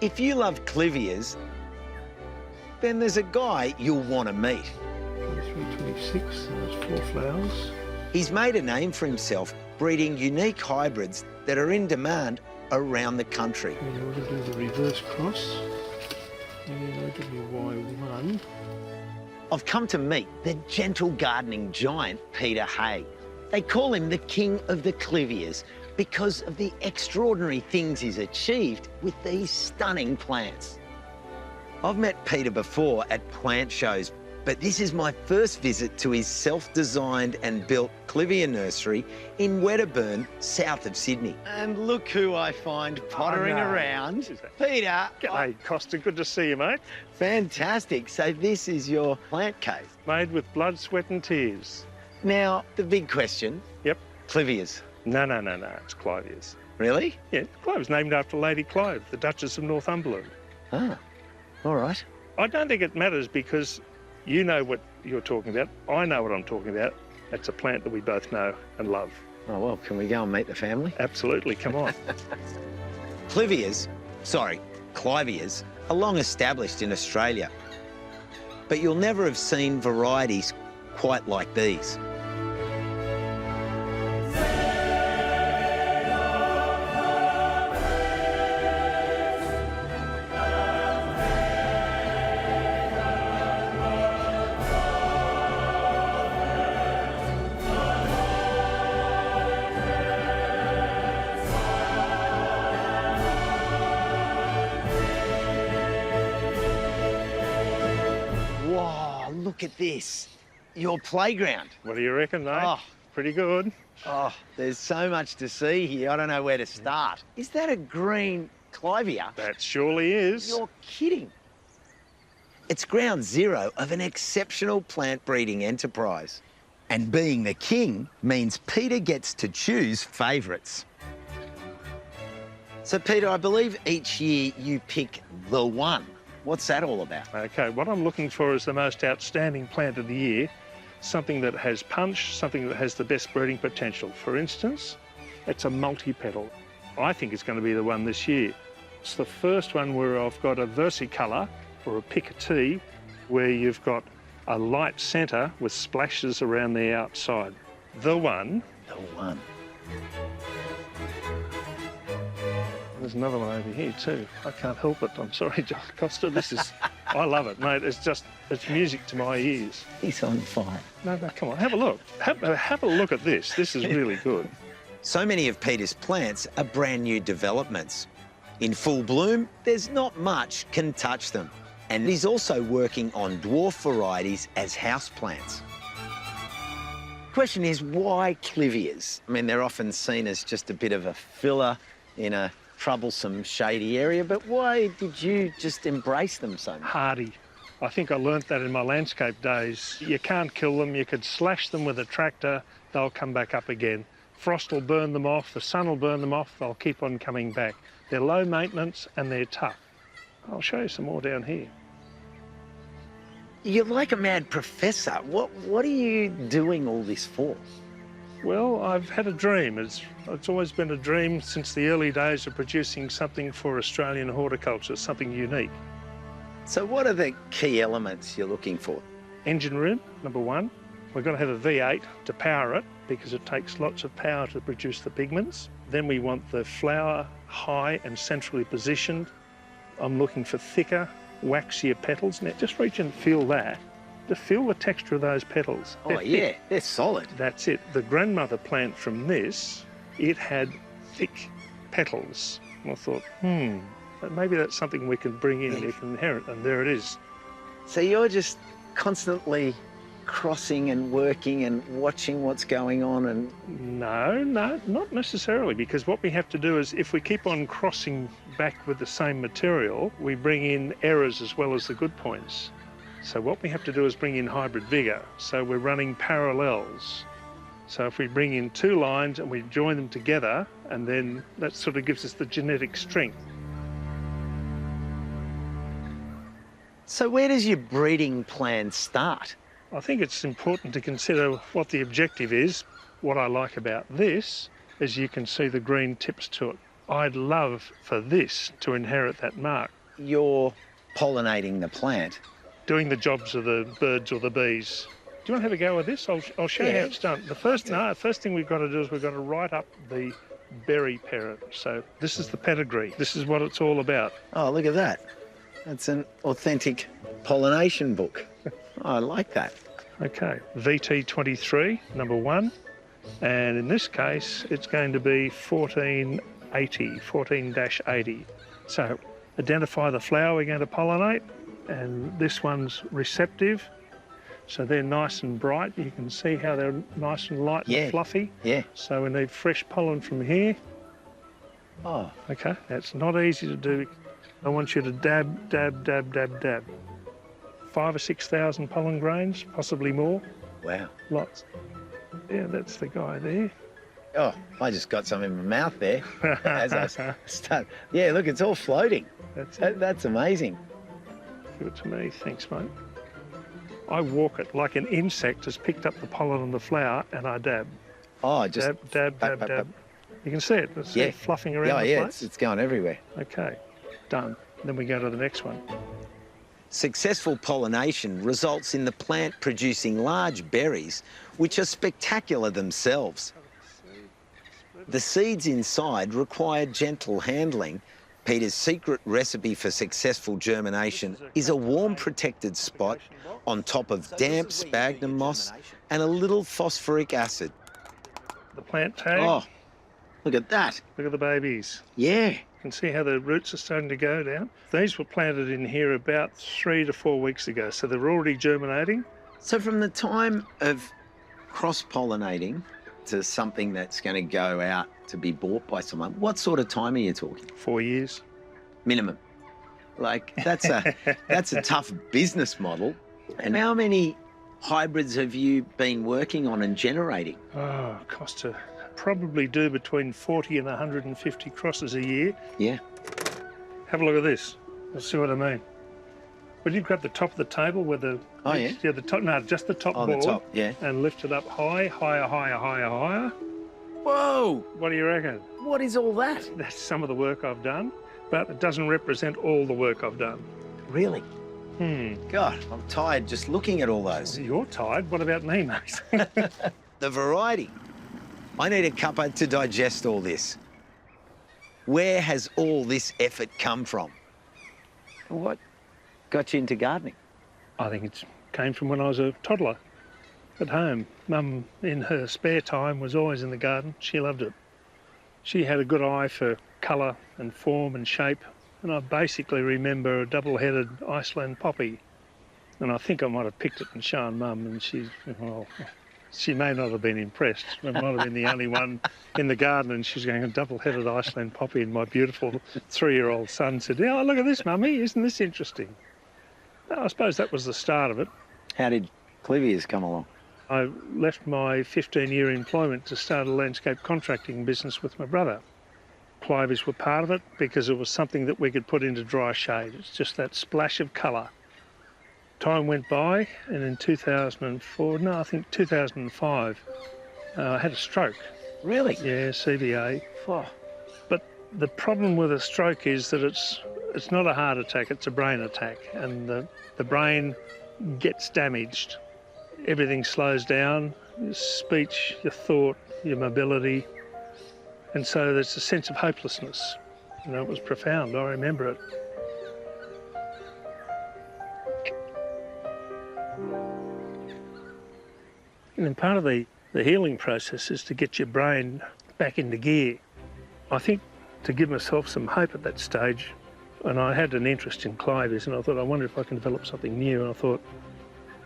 If you love Clivias, then there's a guy you'll want to meet. 326, so that's 4 flowers. He's made a name for himself breeding unique hybrids that are in demand around the country. And you want to do the reverse cross. Y1. I've come to meet the gentle gardening giant, Peter Hay. They call him the king of the Clivias because of the extraordinary things he's achieved with these stunning plants. I've met Peter before at plant shows, but this is my first visit to his self-designed and built Clivia nursery in Wedderburn, south of Sydney. And look who I find pottering around. Peter. G'day, Costa. Good to see you, mate. Fantastic. So this is your plant cave? Made with blood, sweat and tears. Now, the big question. Yep. Clivias. No. It's Clivias. Really? Yeah, Clive named after Lady Clive, the Duchess of Northumberland. Ah, all right. I don't think it matters because you know what you're talking about. I know what I'm talking about. It's a plant that we both know and love. Oh, well, can we go and meet the family? Absolutely, come on. Clivias are long established in Australia, but you'll never have seen varieties quite like these. Look at this, your playground. What do you reckon, mate? Oh. Pretty good. Oh, there's so much to see here. I don't know where to start. Is that a green Clivia? That surely is. You're kidding. It's ground zero of an exceptional plant breeding enterprise. And being the king means Peter gets to choose favourites. So, Peter, I believe each year you pick the one. What's that all about? Okay, what I'm looking for is the most outstanding plant of the year, something that has punch, something that has the best breeding potential. For instance, it's a multipetal. I think it's going to be the one this year. It's the first one where I've got a versicolor, or a Picotee, where you've got a light centre with splashes around the outside. The one. The one. There's another one over here too. I can't help it. I'm sorry, Costa. This is, I love it, mate. It's music to my ears. He's on fire. No, come on, have a look. Have a look at this. This is really good. So many of Peter's plants are brand new developments. In full bloom, there's not much can touch them. And he's also working on dwarf varieties as houseplants. Question is, why Clivias? I mean, they're often seen as just a bit of a filler in a troublesome, shady area, but why did you just embrace them so much? Hardy. I think I learnt that in my landscape days. You can't kill them. You could slash them with a tractor. They'll come back up again. Frost will burn them off. The sun will burn them off. They'll keep on coming back. They're low maintenance and they're tough. I'll show you some more down here. You're like a mad professor. What are you doing all this for? Well, I've had a dream. It's always been a dream since the early days of producing something for Australian horticulture, something unique. So what are the key elements you're looking for? Engine room, number one. We've got to have a V8 to power it because it takes lots of power to produce the pigments. Then we want the flower high and centrally positioned. I'm looking for thicker, waxier petals. Now, just reach and feel that. To feel the texture of those petals. Oh, yeah, they're solid. That's it. The grandmother plant from this, it had thick petals. And I thought, maybe that's something we can bring in, we can inherit, and there it is. So you're just constantly crossing and working and watching what's going on and... No, not necessarily, because what we have to do is if we keep on crossing back with the same material, we bring in errors as well as the good points. So what we have to do is bring in hybrid vigour. So we're running parallels. So if we bring in two lines and we join them together, and then that sort of gives us the genetic strength. So where does your breeding plan start? I think it's important to consider what the objective is. What I like about this is you can see the green tips to it. I'd love for this to inherit that mark, You're pollinating the plant. doing the jobs of the birds or the bees. Do you want to have a go with this? I'll show you Yeah. how it's done. The first thing we've got to do is we've got to write up the berry parent. So this is the pedigree. This is what it's all about. Oh, look at that. That's an authentic pollination book. I like that. Okay, VT23, number 1. And in this case, it's going to be 14-80. So identify the flower we're going to pollinate. And this one's receptive. So they're nice and bright. You can see how they're nice and light and fluffy. Yeah. So we need fresh pollen from here. Oh. Okay, that's not easy to do. I want you to dab, dab, dab, dab, dab. 5,000 or 6,000 pollen grains, possibly more. Wow. Lots. Yeah, that's the guy there. Oh, I just got some in my mouth there as I start. Yeah, look, it's all floating. That's amazing. Give it to me. Thanks, mate. I walk it like an insect has picked up the pollen on the flower and I dab. Oh, just dab, dab, dab, dab. You can see it. It's fluffing around the place. It's going everywhere. Okay, done. Then we go to the next one. Successful pollination results in the plant producing large berries, which are spectacular themselves. The seeds inside require gentle handling. Peter's secret recipe for successful germination is a warm, protected spot on top of damp sphagnum moss and a little phosphoric acid. The plant tag. Oh, look at that. Look at the babies. Yeah. You can see how the roots are starting to go down. These were planted in here about 3 to 4 weeks ago, so they're already germinating. So from the time of cross-pollinating to something that's going to go out to be bought by someone, what sort of time are you talking? 4 years. Minimum. Like, that's a tough business model. And how many hybrids have you been working on and generating? Oh, cost to probably do between 40 and 150 crosses a year. Yeah. Have a look at this. You'll see what I mean. Well, you've got the top of the table where the... Oh, yeah? Yeah, the top, no, just the top board. On the top, yeah. And lift it up high, higher, higher, higher, higher. Whoa! What do you reckon? What is all that? That's some of the work I've done, but it doesn't represent all the work I've done. Really? God, I'm tired just looking at all those. You're tired. What about me, mate? The variety. I need a cuppa to digest all this. Where has all this effort come from? What got you into gardening? I think it came from when I was a toddler at home. Mum, in her spare time, was always in the garden. She loved it. She had a good eye for colour and form and shape, and I basically remember a double-headed Iceland poppy. And I think I might have picked it and shown Mum, and she may not have been impressed. I might have been the only one in the garden, and she's going, a double-headed Iceland poppy, and my beautiful 3-year-old son said, "Oh, look at this, Mummy, isn't this interesting?" I suppose that was the start of it. How did Clivias come along? I left my 15-year employment to start a landscape contracting business with my brother. Clivias were part of it because it was something that we could put into dry shade. It's just that splash of colour. Time went by, and in 2005, I had a stroke. Really? Yeah, CVA. Oh. But the problem with a stroke is that it's not a heart attack, it's a brain attack, and the brain gets damaged. Everything slows down, your speech, your thought, your mobility, and so there's a sense of hopelessness. It was profound, I remember it. And then part of the healing process is to get your brain back into gear. I think to give myself some hope at that stage, and I had an interest in Clivias, and I thought, I wonder if I can develop something new, and I thought,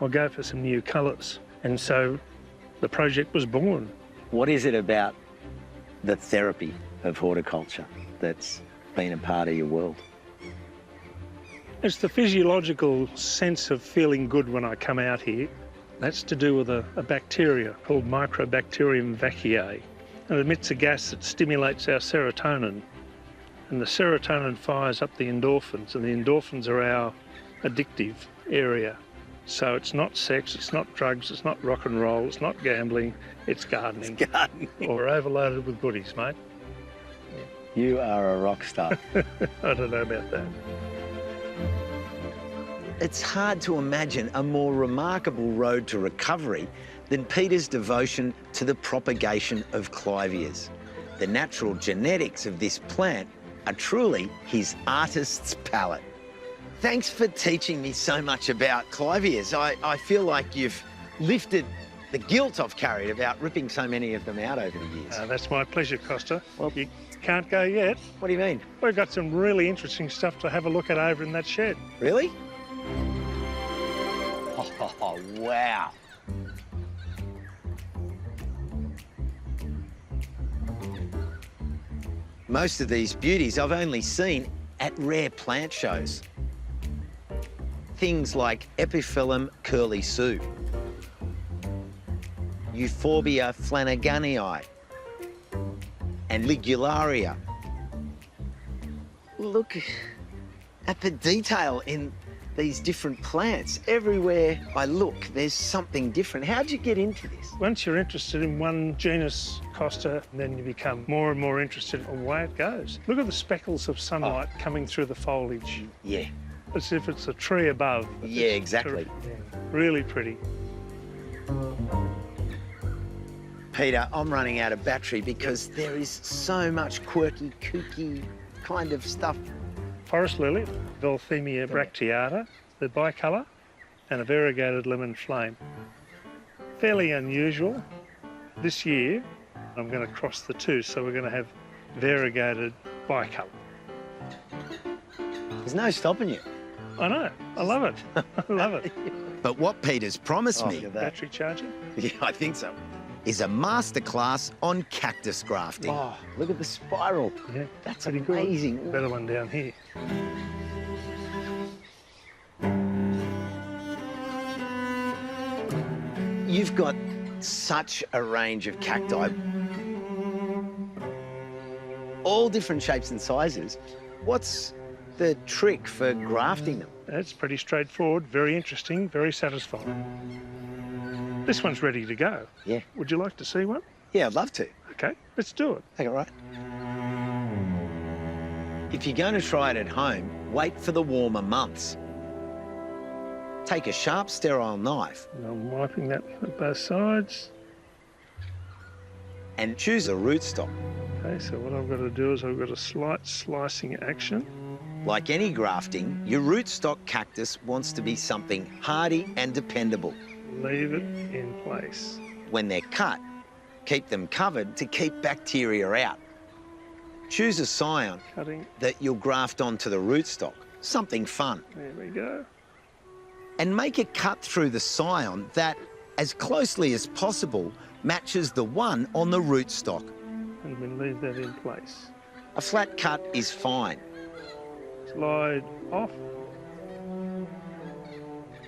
I'll go for some new colours. And so the project was born. What is it about the therapy of horticulture that's been a part of your world? It's the physiological sense of feeling good when I come out here. That's to do with a bacteria called Mycobacterium vaccae. It emits a gas that stimulates our serotonin. And the serotonin fires up the endorphins, and the endorphins are our addictive area. So it's not sex, it's not drugs, it's not rock and roll, it's not gambling, it's gardening. It's gardening. Or overloaded with goodies, mate. You are a rock star. I don't know about that. It's hard to imagine a more remarkable road to recovery than Peter's devotion to the propagation of Clivias. The natural genetics of this plant are truly his artist's palette. Thanks for teaching me so much about Clivias. I feel like you've lifted the guilt I've carried about ripping so many of them out over the years. That's my pleasure, Costa. Well, you can't go yet. What do you mean? We've got some really interesting stuff to have a look at over in that shed. Really? Oh, wow. Most of these beauties I've only seen at rare plant shows. Things like Epiphyllum curly sue, Euphorbia flanaganii, and Ligularia. Look at the detail in these different plants. Everywhere I look, there's something different. How'd you get into this? Once you're interested in one genus, Costa, then you become more and more interested in the way it goes. Look at the speckles of sunlight coming through the foliage. Yeah. As if it's a tree above. Yeah, exactly. Yeah, really pretty. Peter, I'm running out of battery because there is so much quirky, kooky kind of stuff. Forest lily, Veltheimia bracteata, the Bicolour, and a variegated lemon flame. Fairly unusual. This year, I'm going to cross the two, so we're going to have variegated Bicolour. There's no stopping you. I know, I love it, I love it. But what Peter's promised me, Battery charging? yeah, I think so, is a masterclass on cactus grafting. Oh, look at the spiral. Yeah, that's pretty amazing. Good. Better one down here. You've got such a range of cacti, all different shapes and sizes. What's the trick for grafting them? It's pretty straightforward, very interesting, very satisfying. This one's ready to go. Yeah. Would you like to see one? Yeah, I'd love to. Okay, let's do it. Take it right. If you're going to try it at home, wait for the warmer months. Take a sharp, sterile knife. And I'm wiping that at both sides. And choose a rootstock. Okay, so what I've got to do is I've got a slight slicing action. Like any grafting, your rootstock cactus wants to be something hardy and dependable. Leave it in place. When they're cut, keep them covered to keep bacteria out. Choose a scion that you'll graft onto the rootstock, something fun. There we go. And make a cut through the scion that, as closely as possible, matches the one on the rootstock. And we leave that in place. A flat cut is fine. Slide off.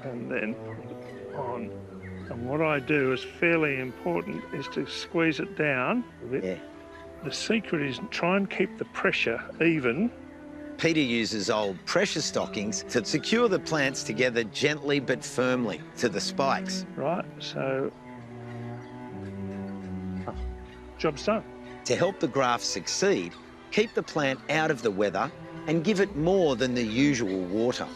And then put it on. And what I do is fairly important is to squeeze it down a bit. Yeah. The secret is try and keep the pressure even. Peter uses old pressure stockings to secure the plants together gently but firmly to the spikes. Right, so job's done. To help the graft succeed, keep the plant out of the weather and give it more than the usual water.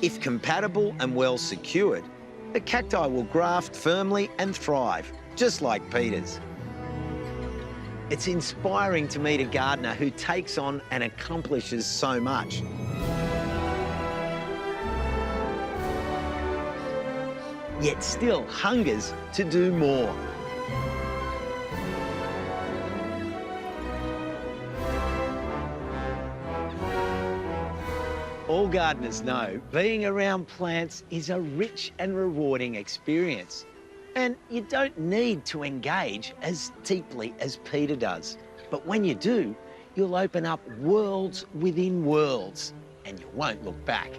If compatible and well secured, the cacti will graft firmly and thrive, just like Peter's. It's inspiring to meet a gardener who takes on and accomplishes so much. Yet still hungers to do more. All gardeners know being around plants is a rich and rewarding experience. And you don't need to engage as deeply as Peter does. But when you do, you'll open up worlds within worlds, and you won't look back.